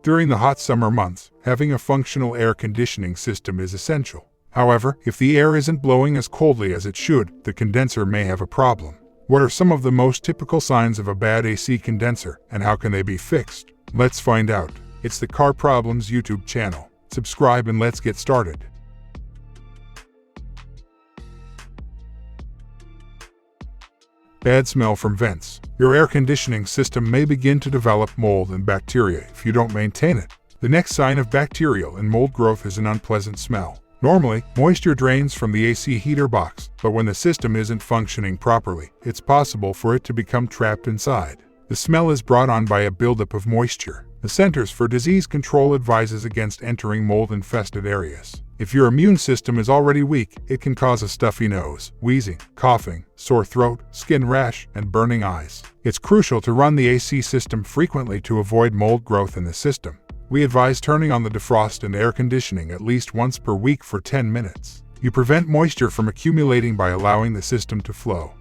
During the hot summer months, having a functional air conditioning system is essential. However, if the air isn't blowing as coldly as it should, the condenser may have a problem. What are some of the most typical signs of a bad AC condenser, and how can they be fixed? Let's find out. It's the Car Problems YouTube channel. Subscribe and let's get started. Bad smell from vents. Your air conditioning system may begin to develop mold and bacteria if you don't maintain it. The next sign of bacterial and mold growth is an unpleasant smell. Normally, moisture drains from the AC heater box, but when the system isn't functioning properly, it's possible for it to become trapped inside. The smell is brought on by a buildup of moisture. The Centers for Disease Control advises against entering mold-infested areas. If your immune system is already weak, it can cause a stuffy nose, wheezing, coughing, sore throat, skin rash, and burning eyes. It's crucial to run the AC system frequently to avoid mold growth in the system. We advise turning on the defrost and air conditioning at least once per week for 10 minutes. You prevent moisture from accumulating by allowing the system to flow.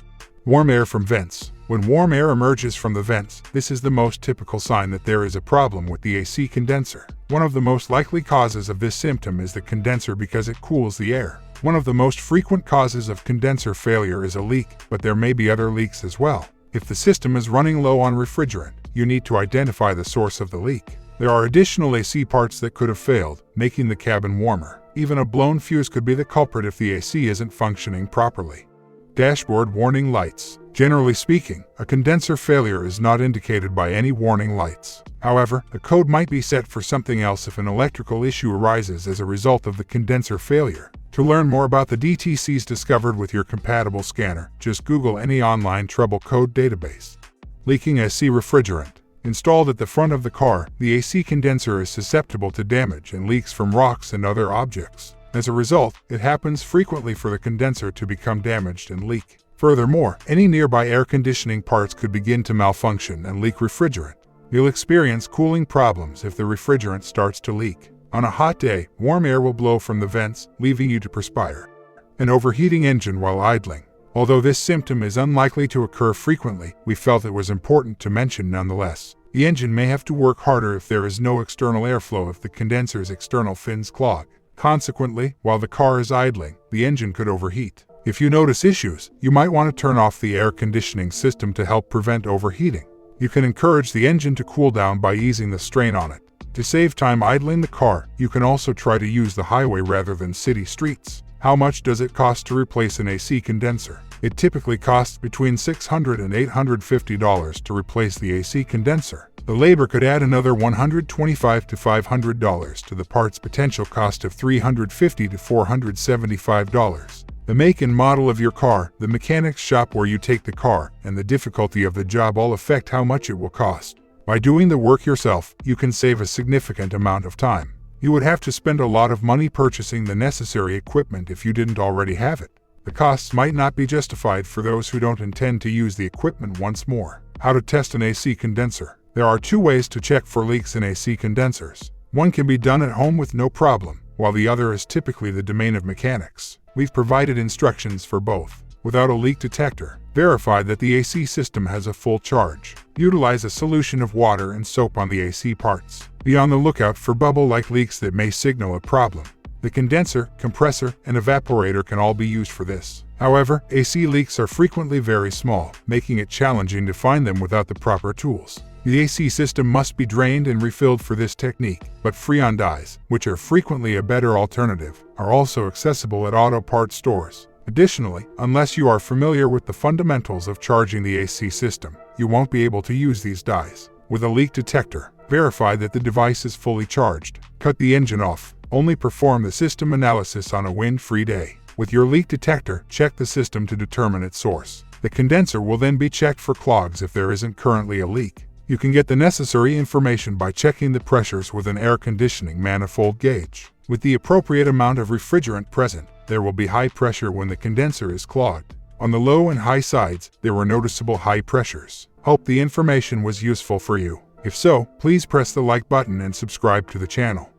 Warm air from vents. When warm air emerges from the vents, this is the most typical sign that there is a problem with the AC condenser. One of the most likely causes of this symptom is the condenser because it cools the air. One of the most frequent causes of condenser failure is a leak, but there may be other leaks as well. If the system is running low on refrigerant, you need to identify the source of the leak. There are additional AC parts that could have failed, making the cabin warmer. Even a blown fuse could be the culprit if the AC isn't functioning properly. Dashboard warning lights. Generally speaking, a condenser failure is not indicated by any warning lights. However, the code might be set for something else if an electrical issue arises as a result of the condenser failure. To learn more about the DTCs discovered with your compatible scanner, just Google any online trouble code database. Leaking AC refrigerant. Installed at the front of the car, the AC condenser is susceptible to damage and leaks from rocks and other objects. As a result, it happens frequently for the condenser to become damaged and leak. Furthermore, any nearby air conditioning parts could begin to malfunction and leak refrigerant. You'll experience cooling problems if the refrigerant starts to leak. On a hot day, warm air will blow from the vents, leaving you to perspire. An overheating engine while idling. Although this symptom is unlikely to occur frequently, we felt it was important to mention nonetheless. The engine may have to work harder if there is no external airflow if the condenser's external fins clog. Consequently, while the car is idling, the engine could overheat. If you notice issues, you might want to turn off the air conditioning system to help prevent overheating. You can encourage the engine to cool down by easing the strain on it. To save time idling the car, you can also try to use the highway rather than city streets. How much does it cost to replace an AC condenser? It typically costs between $600 and $850 to replace the AC condenser. The labor could add another $125 to $500 to the part's potential cost of $350 to $475. The make and model of your car, the mechanic's shop where you take the car, and the difficulty of the job all affect how much it will cost. By doing the work yourself, you can save a significant amount of time. You would have to spend a lot of money purchasing the necessary equipment if you didn't already have it. The costs might not be justified for those who don't intend to use the equipment once more. How to test an AC condenser. There are two ways to check for leaks in AC condensers. One can be done at home with no problem, while the other is typically the domain of mechanics. We've provided instructions for both. Without a leak detector, verify that the AC system has a full charge. Utilize a solution of water and soap on the AC parts. Be on the lookout for bubble-like leaks that may signal a problem. The condenser, compressor, and evaporator can all be used for this. However, AC leaks are frequently very small, making it challenging to find them without the proper tools. The AC system must be drained and refilled for this technique, but Freon dyes, which are frequently a better alternative, are also accessible at auto parts stores. Additionally, unless you are familiar with the fundamentals of charging the AC system, you won't be able to use these dyes. With a leak detector, verify that the device is fully charged. Cut the engine off. Only perform the system analysis on a wind-free day. With your leak detector, check the system to determine its source. The condenser will then be checked for clogs if there isn't currently a leak. You can get the necessary information by checking the pressures with an air conditioning manifold gauge. With the appropriate amount of refrigerant present, there will be high pressure when the condenser is clogged. On the low and high sides, there were noticeable high pressures. Hope the information was useful for you. If so, please press the like button and subscribe to the channel.